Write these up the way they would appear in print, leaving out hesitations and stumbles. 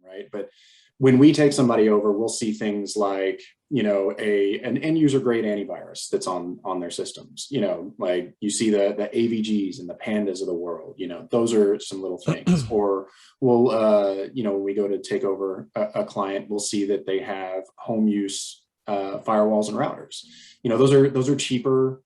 right? But when we take somebody over, we'll see things like, an end user grade antivirus that's on their systems. Like you see the AVGs and the Pandas of the world. Those are some little things. Or we'll, when we go to take over a client, we'll see that they have home use firewalls and routers. Those are cheaper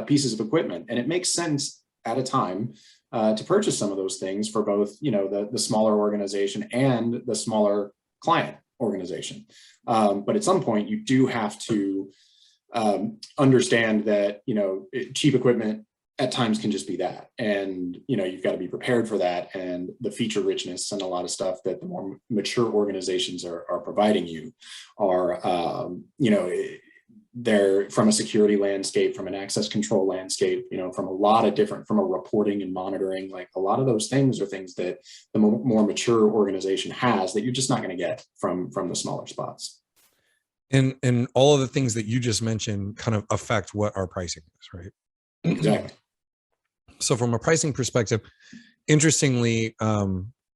pieces of equipment, and it makes sense at a time to purchase some of those things for both, the smaller organization and the smaller client organization. But at some point, you do have to understand that, cheap equipment at times can just be that. And, you've got to be prepared for that. And the feature richness and a lot of stuff that the more mature organizations are providing you are, they're from a security landscape, from an access control landscape, from a lot of different, from a reporting and monitoring, like a lot of those things are things that the more mature organization has that you're just not going to get from the smaller spots. And all of the things that you just mentioned kind of affect what our pricing is, right? Exactly. So from a pricing perspective, interestingly,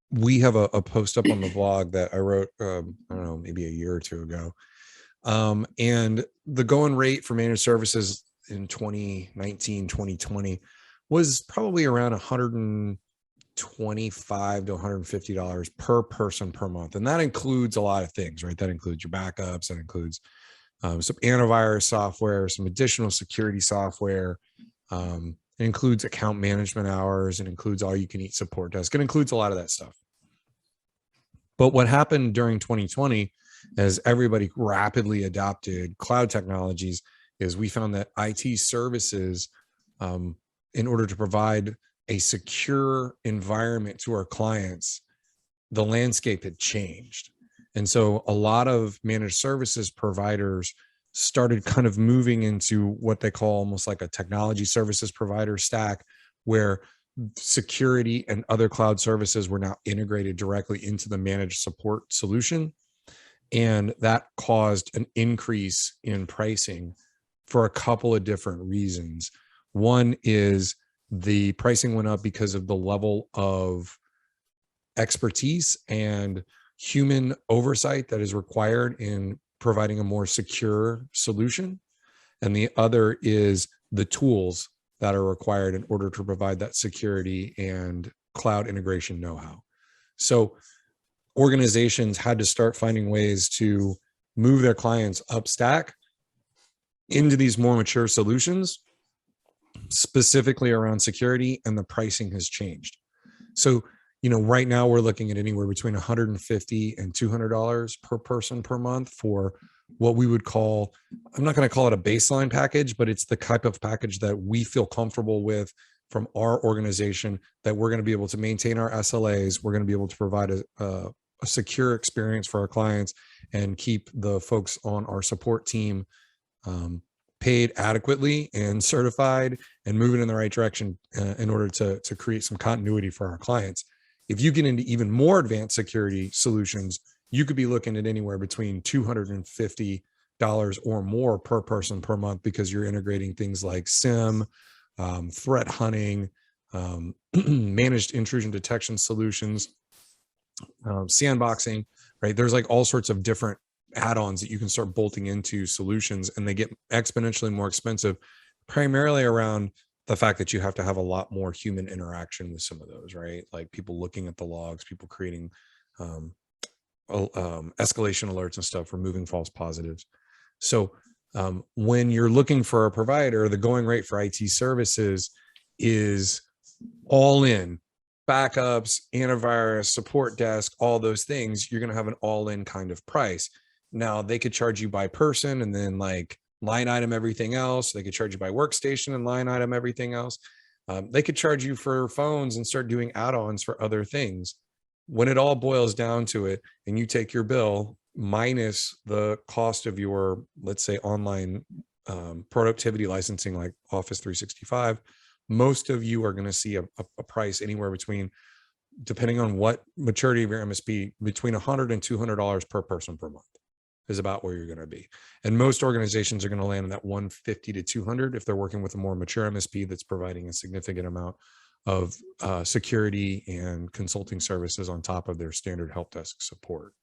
we have a post up on the blog that I wrote, I don't know, maybe a year or two ago. And the going rate for managed services in 2019, 2020 was probably around $125 to $150 per person per month. And that includes a lot of things, right? That includes your backups, that includes some antivirus software, some additional security software. It includes account management hours. It includes all you can eat support desk. It includes a lot of that stuff. But what happened during 2020 as everybody rapidly adopted cloud technologies is we found that IT services, in order to provide a secure environment to our clients, the landscape had changed. And so a lot of managed services providers started kind of moving into what they call almost like a technology services provider stack, where security and other cloud services were now integrated directly into the managed support solution. And that caused an increase in pricing for a couple of different reasons. One is the pricing went up because of the level of expertise and human oversight that is required in providing a more secure solution. And the other is the tools that are required in order to provide that security and cloud integration know-how. So organizations had to start finding ways to move their clients up stack into these more mature solutions, specifically around security, and the pricing has changed. So, right now we're looking at anywhere between $150 and $200 per person per month for what we would call, I'm not going to call it a baseline package, but it's the type of package that we feel comfortable with from our organization, that we're going to be able to maintain our SLAs. We're going to be able to provide a secure experience for our clients and keep the folks on our support team paid adequately and certified and moving in the right direction in order to create some continuity for our clients. If you get into even more advanced security solutions, you could be looking at anywhere between $250 or more per person per month, because you're integrating things like SIM, threat hunting, managed intrusion detection solutions, sandboxing, right? There's like all sorts of different add-ons that you can start bolting into solutions, and they get exponentially more expensive, primarily around the fact that you have to have a lot more human interaction with some of those, right? Like people looking at the logs, people creating escalation alerts and stuff, removing false positives. So when you're looking for a provider, the going rate for IT services is all in: backups, antivirus, support desk, all those things. You're going to have an all-in kind of price. Now they could charge you by person and then like line item everything else. They could charge you by workstation and line item everything else. They could charge you for phones and start doing add-ons for other things. When it all boils down to it, and you take your bill minus the cost of your, let's say, online productivity licensing like Office 365, most of you are going to see a price anywhere between, depending on what maturity of your MSP, between $100 and $200 per person per month is about where you're going to be. And most organizations are going to land in that $150 to $200 if they're working with a more mature MSP that's providing a significant amount of security and consulting services on top of their standard help desk support.